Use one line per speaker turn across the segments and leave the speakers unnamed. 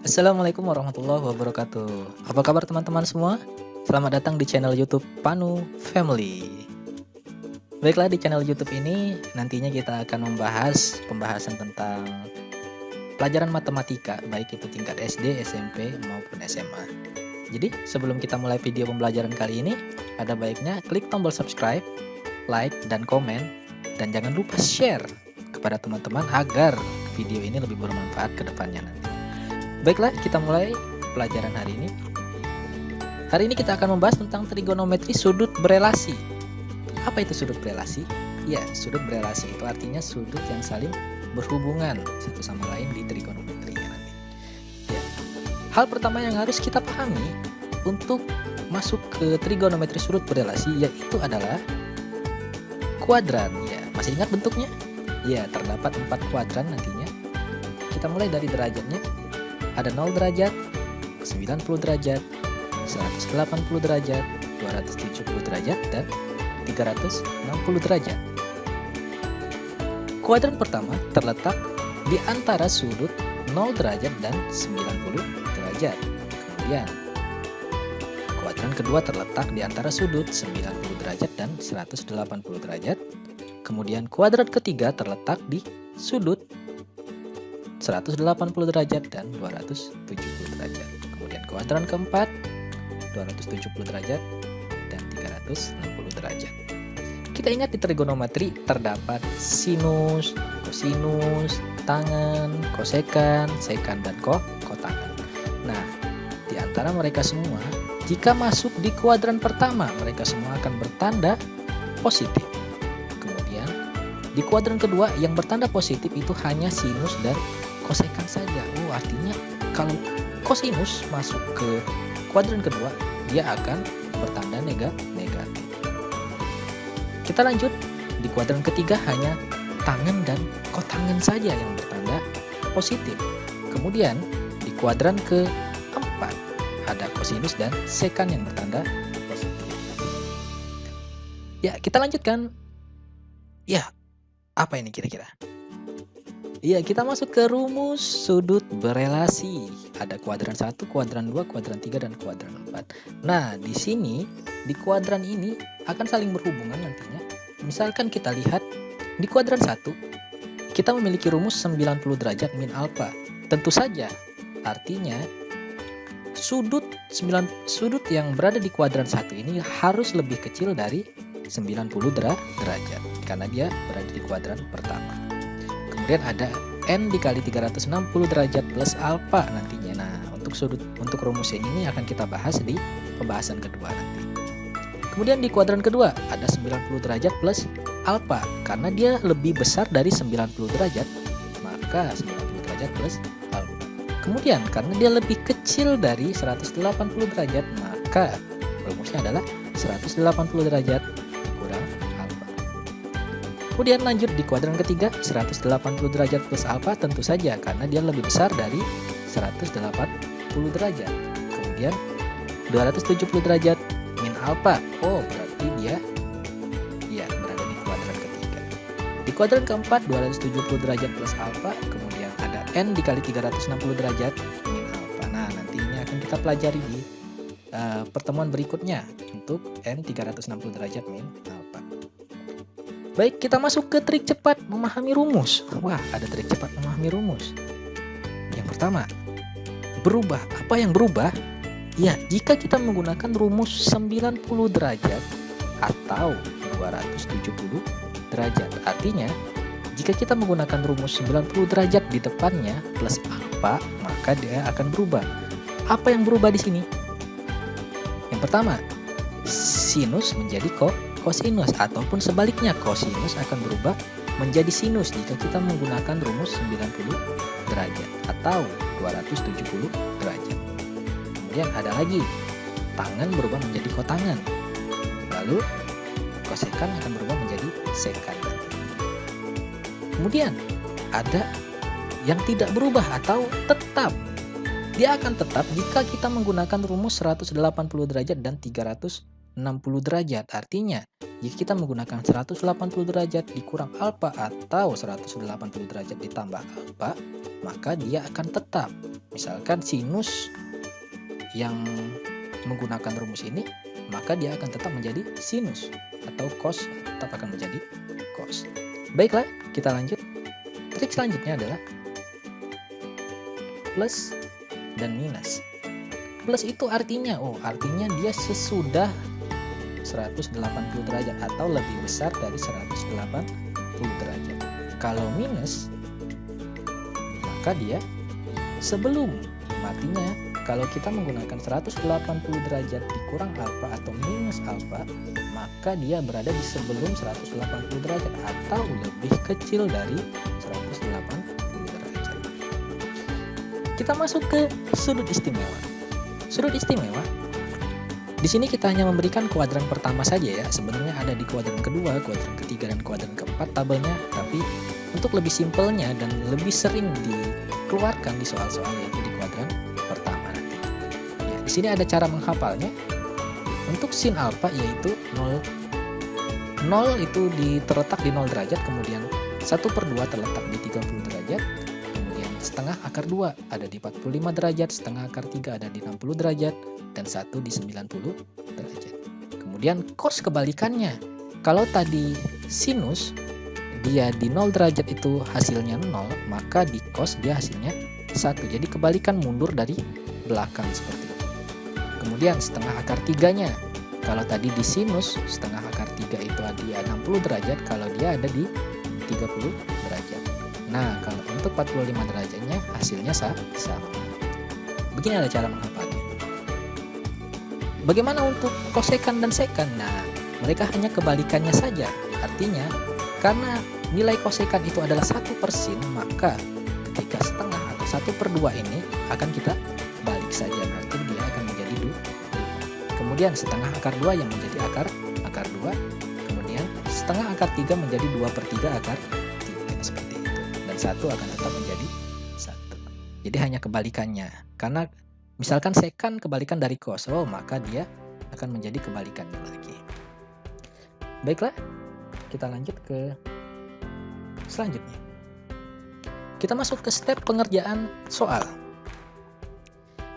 Assalamualaikum warahmatullahi wabarakatuh. Apa kabar teman-teman semua? Selamat datang di channel YouTube Panu Family. Baiklah, di channel YouTube ini nantinya kita akan membahas pembahasan tentang pelajaran matematika, baik itu tingkat SD, SMP maupun SMA. Jadi, sebelum kita mulai video pembelajaran kali ini, ada baiknya klik tombol subscribe, like, dan komen, dan jangan lupa share kepada teman-teman agar video ini lebih bermanfaat ke depannya nanti. Baiklah, kita mulai pelajaran hari ini. Hari ini kita akan membahas tentang trigonometri sudut berelasi. Apa itu sudut berelasi? Ya, sudut berelasi itu artinya sudut yang saling berhubungan satu sama lain di trigonometrinya nanti. Ya. Hal pertama yang harus kita pahami untuk masuk ke trigonometri sudut berelasi yaitu adalah kuadran. Ya, masih ingat bentuknya? Ya, terdapat 4 kuadran nantinya. Kita mulai dari derajatnya. Ada 0 derajat, 90 derajat, 180 derajat, 270 derajat, dan 360 derajat. Kuadran pertama terletak di antara sudut 0 derajat dan 90 derajat. Kemudian, kuadran kedua terletak di antara sudut 90 derajat dan 180 derajat. Kemudian, kuadran ketiga terletak di sudut 180 derajat dan 270 derajat. Kemudian kuadran keempat 270 derajat dan 360 derajat. Kita ingat di trigonometri terdapat sinus, kosinus, tangen, kosekan, sekan, dan kotangen. Nah, di antara mereka semua, jika masuk di kuadran pertama, mereka semua akan bertanda positif. Kemudian, di kuadran kedua yang bertanda positif itu hanya sinus dan kosekan saja. Artinya kalau kosinus masuk ke kuadran kedua, dia akan bertanda negatif. Kita lanjut, di kuadran ketiga hanya tangen dan kotangen saja yang bertanda positif. Kemudian di kuadran keempat ada kosinus dan sekan yang bertanda positif. Ya, kita lanjutkan. Ya, apa ini kira-kira? Iya, kita masuk ke rumus sudut berelasi. Ada kuadran 1, kuadran 2, kuadran 3, dan kuadran 4. Nah, di sini, di kuadran ini akan saling berhubungan nantinya. Misalkan kita lihat, di kuadran 1, kita memiliki rumus 90 derajat min alfa. Tentu saja, artinya sudut yang berada di kuadran 1 ini harus lebih kecil dari 90 derajat. Karena dia berada di kuadran pertama. Kemudian ada n dikali 360 derajat plus alfa nantinya. Nah, untuk rumus ini akan kita bahas di pembahasan kedua nanti. Kemudian di kuadran kedua ada 90 derajat plus alfa. Karena dia lebih besar dari 90 derajat, maka 90 derajat plus alfa. Kemudian karena dia lebih kecil dari 180 derajat, maka rumusnya adalah 180 derajat kurang alfa. Kemudian lanjut di kuadran ketiga, 180 derajat plus alfa tentu saja karena dia lebih besar dari 180 derajat. Kemudian 270 derajat min alfa. Berarti dia berada di kuadran ketiga. Di kuadran keempat 270 derajat plus alfa, kemudian ada n dikali 360 derajat min alfa. Nah, nantinya akan kita pelajari di pertemuan berikutnya untuk n 360 derajat min alfa. Baik, kita masuk ke trik cepat memahami rumus. Wah, ada trik cepat memahami rumus. Yang pertama, berubah. Apa yang berubah? Ya, jika kita menggunakan rumus 90 derajat atau 270 derajat. Artinya, jika kita menggunakan rumus 90 derajat di depannya plus alfa, maka dia akan berubah. Apa yang berubah di sini? Yang pertama, sinus menjadi kosinus, ataupun sebaliknya kosinus akan berubah menjadi sinus jika kita menggunakan rumus 90 derajat atau 270 derajat. Kemudian ada lagi, tangen berubah menjadi kotangen, lalu kosekan akan berubah menjadi sekan. Kemudian ada yang tidak berubah atau tetap. Dia akan tetap jika kita menggunakan rumus 180 derajat dan 360 derajat. Artinya, jika kita menggunakan 180 derajat dikurang alfa atau 180 derajat ditambah alfa, maka dia akan tetap. Misalkan sinus yang menggunakan rumus ini, maka dia akan tetap menjadi sinus, atau cos tetap akan menjadi cos. Baiklah, kita lanjut. Trik selanjutnya adalah plus dan minus. Plus itu artinya dia sesudah 180 derajat atau lebih besar dari 180 derajat. Kalau minus, maka dia sebelum. Artinya kalau kita menggunakan 180 derajat dikurang alfa atau minus alfa, maka dia berada di sebelum 180 derajat atau lebih kecil dari 180 derajat. Kita masuk ke sudut istimewa. Sudut istimewa, di sini kita hanya memberikan kuadran pertama saja ya. Sebenarnya ada di kuadran kedua, kuadran ketiga, dan kuadran keempat tabelnya. Tapi untuk lebih simpelnya dan lebih sering dikeluarkan di soal-soal yaitu di kuadran pertama nanti. Ya, di sini ada cara menghafalnya. Untuk sin alfa yaitu 0 itu terletak di 0 derajat, kemudian 1/2 terletak di 30 derajat, kemudian setengah akar 2 ada di 45 derajat, setengah akar 3 ada di 60 derajat, dan 1 di 90 derajat. Kemudian cos kebalikannya. Kalau tadi sinus dia di 0 derajat itu hasilnya 0, maka di cos dia hasilnya 1. Jadi kebalikan, mundur dari belakang seperti itu. Kemudian setengah akar 3-nya. Kalau tadi di sinus setengah akar 3 itu ada di 60 derajat, kalau dia ada di 30 derajat. Nah, kalau untuk 45 derajatnya hasilnya sama. Begini ada cara menghafalnya. Bagaimana untuk kosekan dan sekan? Nah, mereka hanya kebalikannya saja. Artinya, karena nilai kosekan itu adalah 1/sin, maka ketika setengah atau 1/2 ini akan kita balik saja. Berarti dia akan menjadi 2. Kemudian setengah akar 2 yang menjadi akar 2. Kemudian setengah akar 3 menjadi 2/3 akar 3. Seperti itu. Dan 1 akan tetap menjadi 1. Jadi hanya kebalikannya. Karena misalkan sekan kebalikan dari cos, maka dia akan menjadi kebalikannya lagi. Baiklah, kita lanjut ke selanjutnya. Kita masuk ke step pengerjaan soal.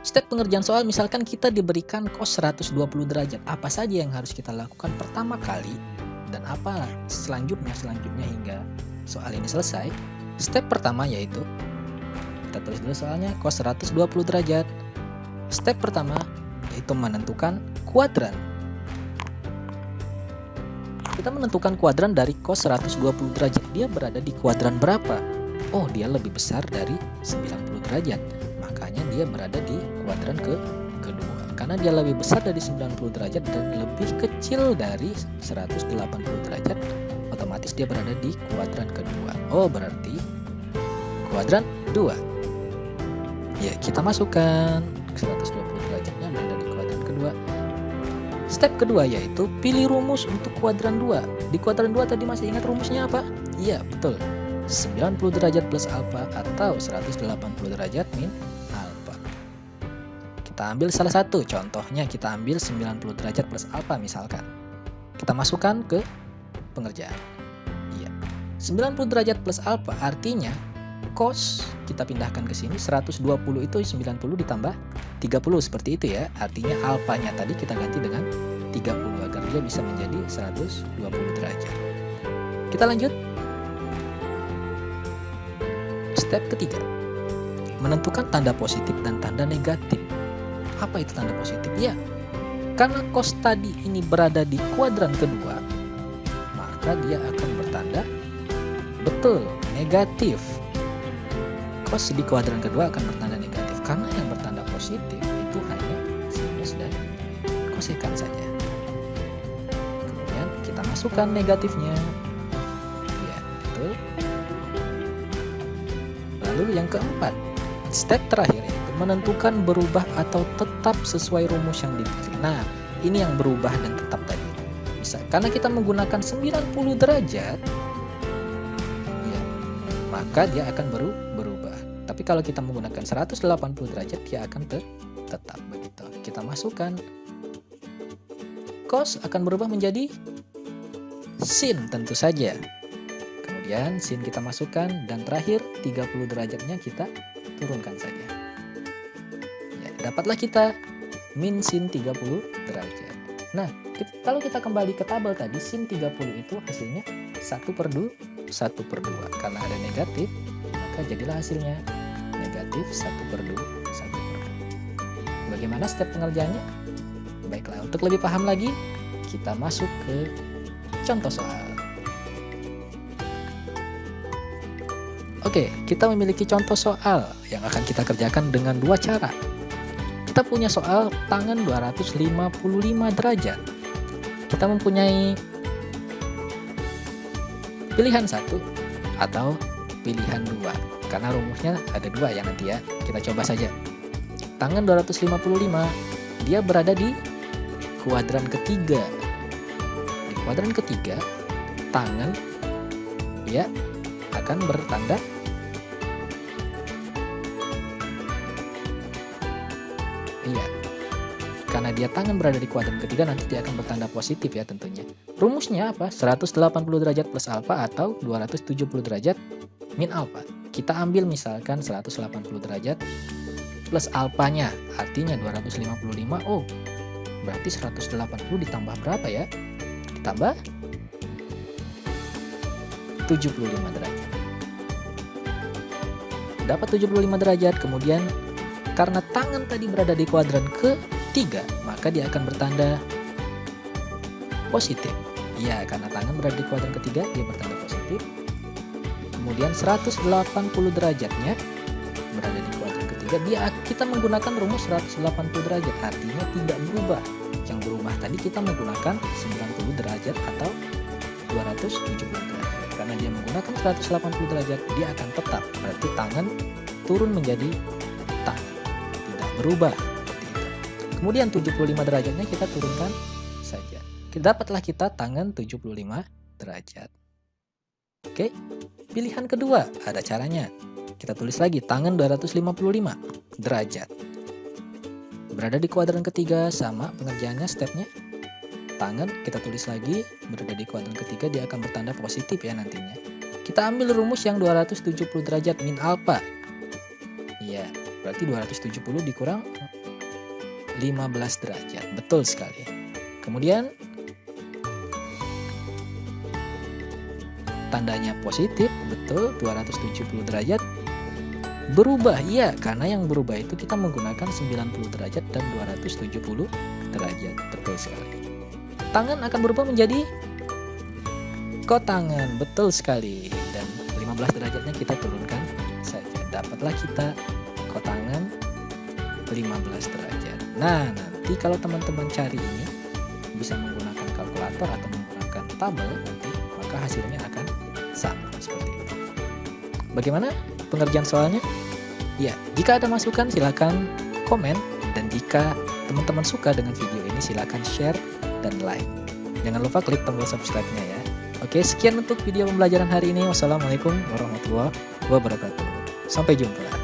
Step pengerjaan soal, misalkan kita diberikan cos 120 derajat. Apa saja yang harus kita lakukan pertama kali dan apa selanjutnya hingga soal ini selesai? Step pertama yaitu, kita tulis dulu soalnya, cos 120 derajat. Step pertama yaitu menentukan kuadran. Kita menentukan kuadran dari cos 120 derajat. Dia berada di kuadran berapa? Oh, dia lebih besar dari 90 derajat. Makanya dia berada di kuadran kedua. Karena dia lebih besar dari 90 derajat dan lebih kecil dari 180 derajat, otomatis dia berada di kuadran kedua. Oh, berarti kuadran 2. Ya, kita masukkan 120 derajatnya berada di kuadran kedua. Step kedua yaitu pilih rumus untuk kuadran 2. Di kuadran 2 tadi masih ingat rumusnya apa? Iya, betul. 90 derajat plus alfa atau 180 derajat min alfa. Kita ambil salah satu. Contohnya kita ambil 90 derajat plus alfa misalkan. Kita masukkan ke pengerjaan. Iya. 90 derajat plus alfa artinya cos kita pindahkan ke sini, 120 itu 90 ditambah 30 seperti itu ya. Artinya alfanya tadi kita ganti dengan 30 agar dia bisa menjadi 120 derajat. Kita lanjut. Step ketiga, menentukan tanda positif dan tanda negatif. Apa itu tanda positif? Ya, karena cos tadi ini berada di kuadran kedua, maka dia akan bertanda betul negatif. Cos di kuadran kedua akan bertanda negatif, karena yang bertanda positif itu hanya sinus dan kosekan saja. Kemudian kita masukkan negatifnya. Ya, betul. Lalu yang keempat, step terakhir yaitu menentukan berubah atau tetap sesuai rumus yang dipilih. Nah, ini yang berubah dan tetap tadi. Bisa karena kita menggunakan 90 derajat, ya, maka dia akan berubah. Tapi kalau kita menggunakan 180 derajat, dia akan tetap begitu. Kita masukkan cos akan berubah menjadi sin tentu saja. Kemudian sin kita masukkan dan terakhir 30 derajatnya kita turunkan saja. Ya, dapatlah kita min sin 30 derajat. Nah, kalau kita kembali ke tabel tadi, sin 30 itu hasilnya 1/2. Karena ada negatif, maka jadilah hasilnya negatif 1/2. Bagaimana step pengerjaannya? Baiklah, untuk lebih paham lagi, kita masuk ke contoh soal. Oke, kita memiliki contoh soal yang akan kita kerjakan dengan dua cara. Kita punya soal tangan 255 derajat. Kita mempunyai pilihan 1 atau pilihan 2. Karena rumusnya ada 2 ya nanti ya. Kita coba saja. Tangan 255, dia berada di kuadran ketiga. Di kuadran ketiga, tangan dia akan bertanda iya. Karena dia tangan berada di kuadran ketiga, nanti dia akan bertanda positif ya tentunya. Rumusnya apa? 180 derajat plus alfa atau 270 derajat min alfa. Kita ambil misalkan 180 derajat plus alfanya, artinya 255. Oh, berarti 180 ditambah berapa ya? Ditambah 75 derajat. Dapat 75 derajat, kemudian karena tangan tadi berada di kuadran ketiga, maka dia akan bertanda positif. Ya, karena tangan berada di kuadran ketiga, dia bertanda positif. Kemudian 180 derajatnya berada di kuadran ketiga, kita menggunakan rumus 180 derajat, artinya tidak berubah. Yang berubah tadi kita menggunakan 90 derajat atau 270 derajat. Karena dia menggunakan 180 derajat, dia akan tetap, berarti tangan turun menjadi tangan, tidak berubah. Kemudian 75 derajatnya kita turunkan saja. Dapatlah kita tangan 75 derajat. Oke, pilihan kedua ada caranya. Kita tulis lagi tangan 255 derajat. Berada di kuadran ketiga, sama pengerjaannya stepnya. Tangan kita tulis lagi berada di kuadran ketiga, dia akan bertanda positif ya nantinya. Kita ambil rumus yang 270 derajat min alfa. Iya, berarti 270 dikurang 15 derajat. Betul sekali. Kemudian tandanya positif, betul, 270 derajat. Berubah, iya, karena yang berubah itu kita menggunakan 90 derajat dan 270 derajat. Betul sekali. Tangan akan berubah menjadi kotangan, betul sekali. Dan 15 derajatnya kita turunkan saja. Dapatlah kita kotangan 15 derajat. Nah, nanti kalau teman-teman cari ini bisa menggunakan kalkulator atau menggunakan tabel nanti, maka hasilnya akan sama seperti itu. Bagaimana pengerjaan soalnya? Ya, jika ada masukan silakan komen, dan jika teman-teman suka dengan video ini silakan share dan like. Jangan lupa klik tombol subscribe-nya ya. Oke, sekian untuk video pembelajaran hari ini. Wassalamualaikum warahmatullahi wabarakatuh. Sampai jumpa.